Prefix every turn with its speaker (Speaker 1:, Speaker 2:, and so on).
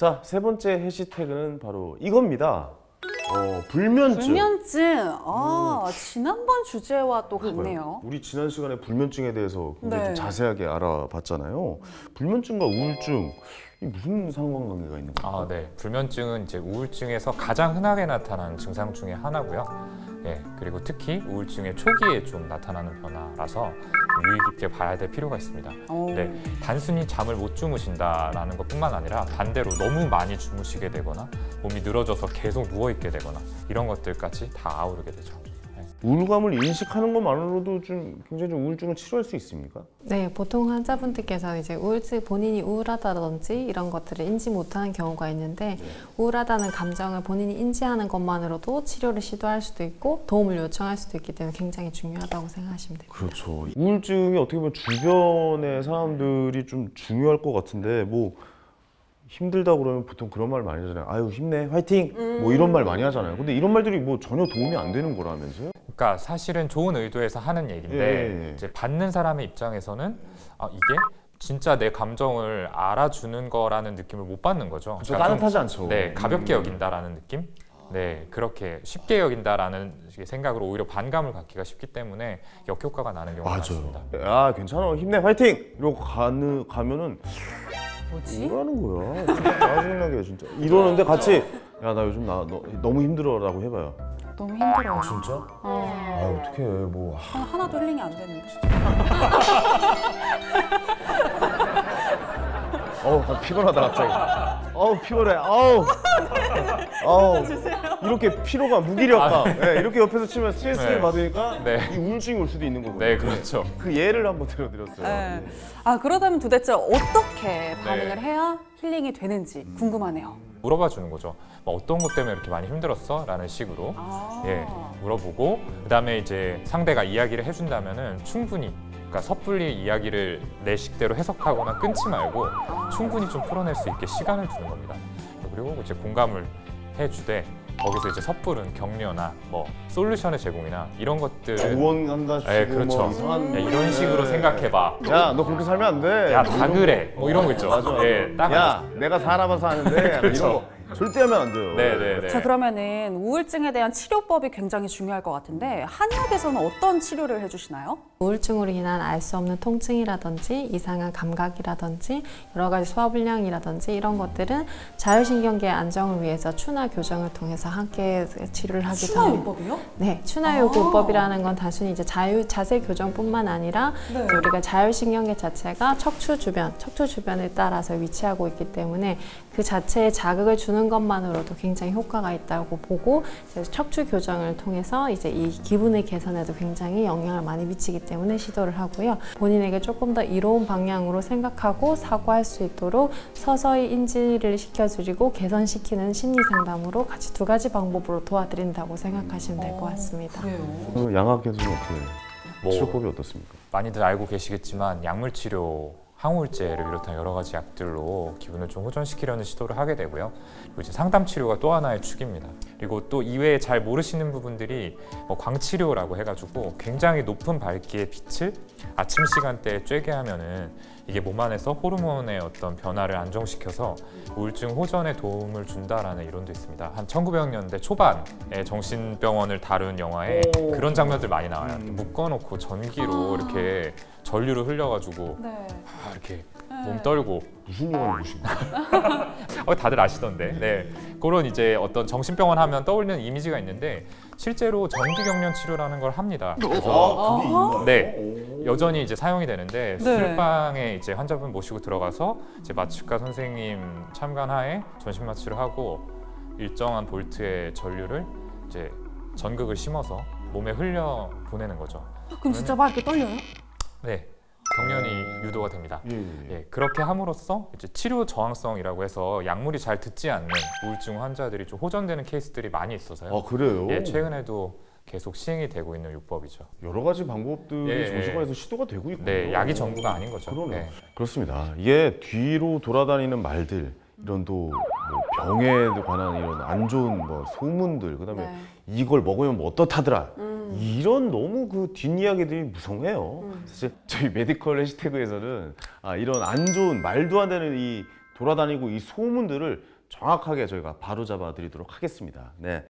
Speaker 1: 자, 세 번째 해시태그는 바로 이겁니다. 불면증.
Speaker 2: 불면증. 지난번 주제와 또 같네요.
Speaker 1: 우리 지난 시간에 불면증에 대해서 굉장히 좀
Speaker 2: 네.
Speaker 1: 자세하게 알아봤잖아요. 불면증과 우울증, 이 무슨 상관관계가 있는 건가요?
Speaker 3: 네. 불면증은 이제 우울증에서 가장 흔하게 나타나는 증상 중에 하나고요. 예, 그리고 특히 우울증의 초기에 좀 나타나는 변화라서 좀 유의 깊게 봐야 될 필요가 있습니다. 네, 단순히 잠을 못 주무신다라는 것뿐만 아니라 반대로 너무 많이 주무시게 되거나 몸이 늘어져서 계속 누워있게 되거나 이런 것들까지 다 아우르게 되죠.
Speaker 1: 우울감을 인식하는 것만으로도 좀 굉장히 좀 우울증을 치료할 수 있습니까?
Speaker 4: 네, 보통 환자분들께서 이제 본인이 우울하다든지 이런 것들을 인지 못하는 경우가 있는데 우울하다는 감정을 본인이 인지하는 것만으로도 치료를 시도할 수도 있고 도움을 요청할 수도 있기 때문에 굉장히 중요하다고 생각하시면 됩니다.
Speaker 1: 그렇죠. 우울증이 어떻게 보면 주변의 사람들이 좀 중요할 것 같은데 뭐 힘들다 그러면 보통 그런 말 많이 하잖아요. 아유 힘내, 화이팅! 뭐 이런 말 많이 하잖아요. 근데 이런 말들이 뭐 전혀 도움이 안 되는 거라면서요?
Speaker 3: 그러니까 사실은 좋은 의도에서 하는 얘기인데 이제 받는 사람의 입장에서는 이게 진짜 내 감정을 알아주는 거라는 느낌을 못 받는 거죠.
Speaker 1: 그렇죠. 따뜻하지 않죠.
Speaker 3: 네, 가볍게 여긴다라는 느낌? 네, 그렇게 쉽게 여긴다라는 생각으로 오히려 반감을 갖기가 쉽기 때문에 역효과가 나는 경우가 많습니다.
Speaker 1: 아 괜찮아, 힘내, 화이팅! 이러고 가면은
Speaker 2: 뭐지?
Speaker 1: 뭐라는 거야? 진짜 짜증나게 진짜. 이러는데 같이 야 나 요즘 너 너무 힘들어라고 해봐요.
Speaker 2: 너무 힘들어요.
Speaker 1: 진짜? 아 어떡해 뭐.
Speaker 2: 하나도 힐링이 안 되는데.
Speaker 1: 나 피곤하다 갑자기. 피곤해. 이렇게 피로가 무기력감. 네, 이렇게 옆에서 치면 스트레스를 받으니까 이 우울증이 올 수도 있는 거고요.
Speaker 3: 네, 그렇죠.
Speaker 1: 그 예를 한번 들어드렸어요.
Speaker 2: 네. 그러다면 도대체 어떻게 반응을 해야 힐링이 되는지 궁금하네요.
Speaker 3: 물어봐 주는 거죠. 어떤 것 때문에 이렇게 많이 힘들었어? 라는 식으로 물어보고 그다음에 이제 상대가 이야기를 해준다면은 충분히 그러니까 섣불리 이야기를 내 식대로 해석하거나 끊지 말고 충분히 좀 풀어낼 수 있게 시간을 주는 겁니다. 그리고 이제 공감을 해주되 거기서 이제 섣부른 격려나 뭐 솔루션의 제공이나 이런 것들
Speaker 1: 조언한다 싶고
Speaker 3: 그렇죠.
Speaker 1: 뭐 이상한
Speaker 3: 이런 식으로 생각해봐.
Speaker 1: 야 너 그렇게 살면 안 돼.
Speaker 3: 야 다 그래. 뭐 이런 거 있죠.
Speaker 1: 맞아. 야 내가 살아봐서 하는데
Speaker 3: 그렇죠.
Speaker 1: 이런 거 절대 하면 안 돼요.
Speaker 3: 네네네.
Speaker 2: 자, 그러면은 우울증에 대한 치료법이 굉장히 중요할 것 같은데 한의학에서는 어떤 치료를 해주시나요?
Speaker 4: 우울증으로 인한 알 수 없는 통증이라든지 이상한 감각이라든지 여러 가지 소화불량이라든지 이런 것들은 자율신경계의 안정을 위해서 추나 교정을 통해서 함께 치료를 하기도 합니다.
Speaker 2: 추나요법이요?
Speaker 4: 네, 추나요법이라는 건 단순히 이제 자세 교정뿐만 아니라 우리가 자율신경계 자체가 척추 주변에 따라서 위치하고 있기 때문에 그 자체에 자극을 주는 것만으로도 굉장히 효과가 있다고 보고 척추 교정을 통해서 이제 이 기분의 개선에도 굉장히 영향을 많이 미치기 때문에 시도를 하고요. 본인에게 조금 더 이로운 방향으로 생각하고 사고할 수 있도록 서서히 인지를 시켜드리고 개선시키는 심리 상담으로 같이 두 가지 방법으로 도와드린다고 생각하시면 될 것 같습니다.
Speaker 1: 그래요? 양학에서는 어떻게 치료법이 어떻습니까?
Speaker 3: 많이들 알고 계시겠지만 약물치료 항우울제를 비롯한 여러 가지 약들로 기분을 좀 호전시키려는 시도를 하게 되고요. 그리고 이제 상담 치료가 또 하나의 축입니다. 그리고 또 이외에 잘 모르시는 부분들이 광치료라고 해가지고 굉장히 높은 밝기의 빛을 아침 시간대에 쬐게 하면은 이게 몸 안에서 호르몬의 어떤 변화를 안정시켜서 우울증 호전에 도움을 준다라는 이론도 있습니다. 한 1900년대 초반에 정신병원을 다룬 영화에 그런 장면들 많이 나와요. 묶어놓고 전기로 이렇게 전류를 흘려가지고 이렇게 몸 떨고
Speaker 1: 무슨 영화를 보신 거예요?
Speaker 3: 다들 아시던데. 네, 그런 이제 어떤 정신병원 하면 떠올리는 이미지가 있는데 실제로 전기경련 치료라는 걸 합니다. 그래서 여전히 이제 사용이 되는데 수술방에 이제 환자분 모시고 들어가서 이제 마취과 선생님 참관하에 전신 마취를 하고 일정한 볼트의 전류를 이제 전극을 심어서 몸에 흘려 보내는 거죠.
Speaker 2: 그럼 진짜 막 이렇게 떨려요?
Speaker 3: 네. 경련이 유도가 됩니다. 그렇게 함으로써 이제 치료 저항성이라고 해서 약물이 잘 듣지 않는 우울증 환자들이 좀 호전되는 케이스들이 많이 있어서요.
Speaker 1: 그래요?
Speaker 3: 최근에도 계속 시행이 되고 있는 요법이죠.
Speaker 1: 여러 가지 방법들이 정신과에서 시도가 되고 있군요.
Speaker 3: 네, 약이 전부가 아닌 거죠.
Speaker 1: 그러네요. 그렇습니다. 이게 뒤로 돌아다니는 말들, 이런 또 뭐 병에 관한 이런 안 좋은 뭐 소문들, 그다음에 이걸 먹으면 뭐 어떻다더라. 이런 너무 그 뒷이야기들이 무성해요. 사실 저희 메디컬 해시태그에서는 이런 안 좋은 말도 안 되는 이 돌아다니고 이 소문들을 정확하게 저희가 바로잡아 드리도록 하겠습니다. 네.